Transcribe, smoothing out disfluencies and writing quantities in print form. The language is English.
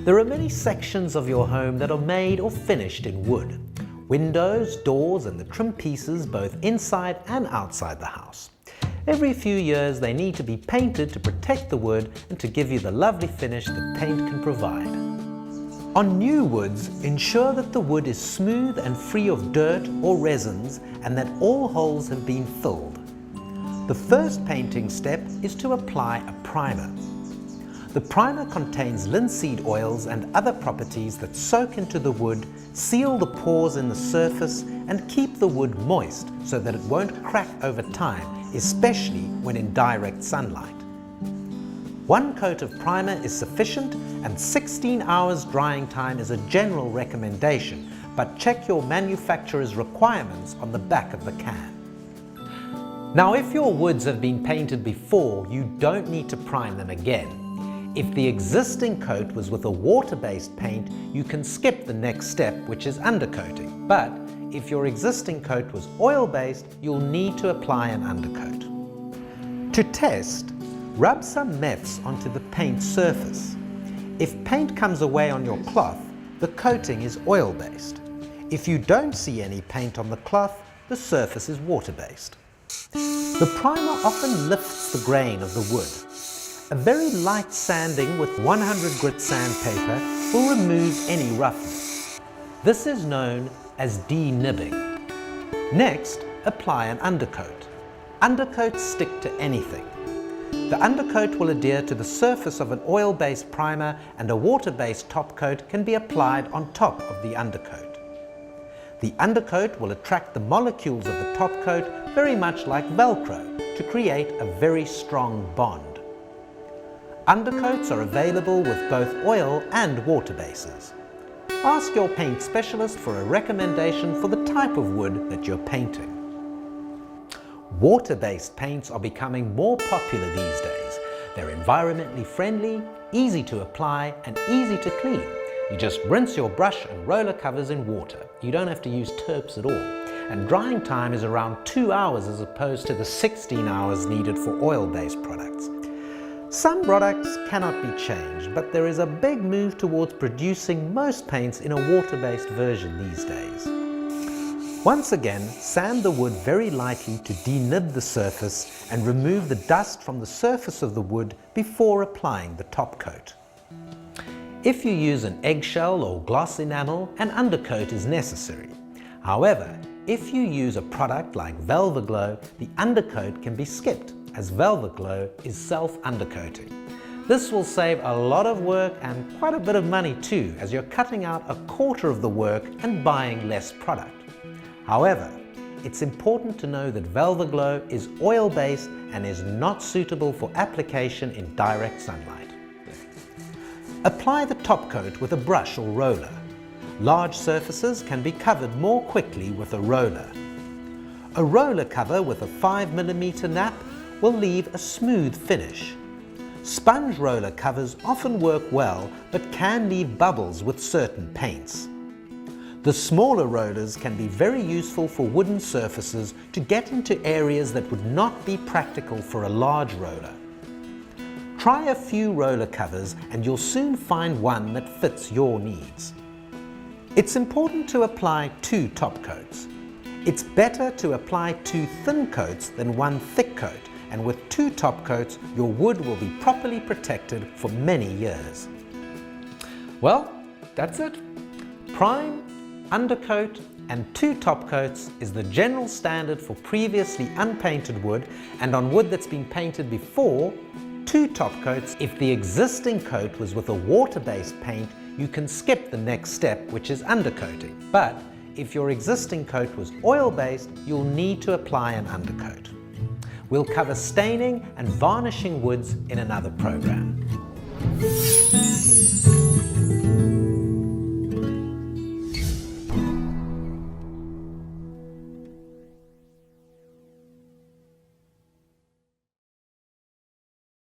There are many sections of your home that are made or finished in wood. Windows, doors and the trim pieces both inside and outside the house. Every few years they need to be painted to protect the wood and to give you the lovely finish that paint can provide. On new woods, ensure that the wood is smooth and free of dirt or resins and that all holes have been filled. The first painting step is to apply a primer. The primer contains linseed oils and other properties that soak into the wood, seal the pores in the surface and keep the wood moist so that it won't crack over time, especially when in direct sunlight. One coat of primer is sufficient and 16 hours drying time is a general recommendation, but check your manufacturer's requirements on the back of the can. Now, if your woods have been painted before, you don't need to prime them again. If the existing coat was with a water-based paint, you can skip the next step, which is undercoating. But if your existing coat was oil-based, you'll need to apply an undercoat. To test, rub some meths onto the paint surface. If paint comes away on your cloth, the coating is oil-based. If you don't see any paint on the cloth, the surface is water-based. The primer often lifts the grain of the wood. A very light sanding with 100 grit sandpaper will remove any roughness. This is known as denibbing. Next, apply an undercoat. Undercoats stick to anything. The undercoat will adhere to the surface of an oil-based primer and a water-based top coat can be applied on top of the undercoat. The undercoat will attract the molecules of the top coat very much like Velcro to create a very strong bond. Undercoats are available with both oil and water bases. Ask your paint specialist for a recommendation for the type of wood that you're painting. Water-based paints are becoming more popular these days. They're environmentally friendly, easy to apply and easy to clean. You just rinse your brush and roller covers in water. You don't have to use terps at all. And drying time is around 2 hours as opposed to the 16 hours needed for oil-based products. Some products cannot be changed, but there is a big move towards producing most paints in a water-based version these days. Once again, sand the wood very lightly to denib the surface and remove the dust from the surface of the wood before applying the top coat. If you use an eggshell or gloss enamel, an undercoat is necessary. However, if you use a product like Velvaglow, the undercoat can be skipped, as Velvaglow is self-undercoating. This will save a lot of work and quite a bit of money too, as you're cutting out a quarter of the work and buying less product. However, it's important to know that Velvaglow is oil-based and is not suitable for application in direct sunlight. Apply the top coat with a brush or roller. Large surfaces can be covered more quickly with a roller. A roller cover with a 5mm nap will leave a smooth finish. Sponge roller covers often work well but can leave bubbles with certain paints. The smaller rollers can be very useful for wooden surfaces to get into areas that would not be practical for a large roller. Try a few roller covers and you'll soon find one that fits your needs. It's important to apply 2 top coats. It's better to apply 2 thin coats than 1 thick coat, and with 2 top coats, your wood will be properly protected for many years. Well, that's it. Prime, undercoat, and 2 top coats is the general standard for previously unpainted wood, and on wood that's been painted before, 2 top coats. If the existing coat was with a water-based paint, you can skip the next step, which is undercoating. But if your existing coat was oil-based, you'll need to apply an undercoat. We'll cover staining and varnishing woods in another program.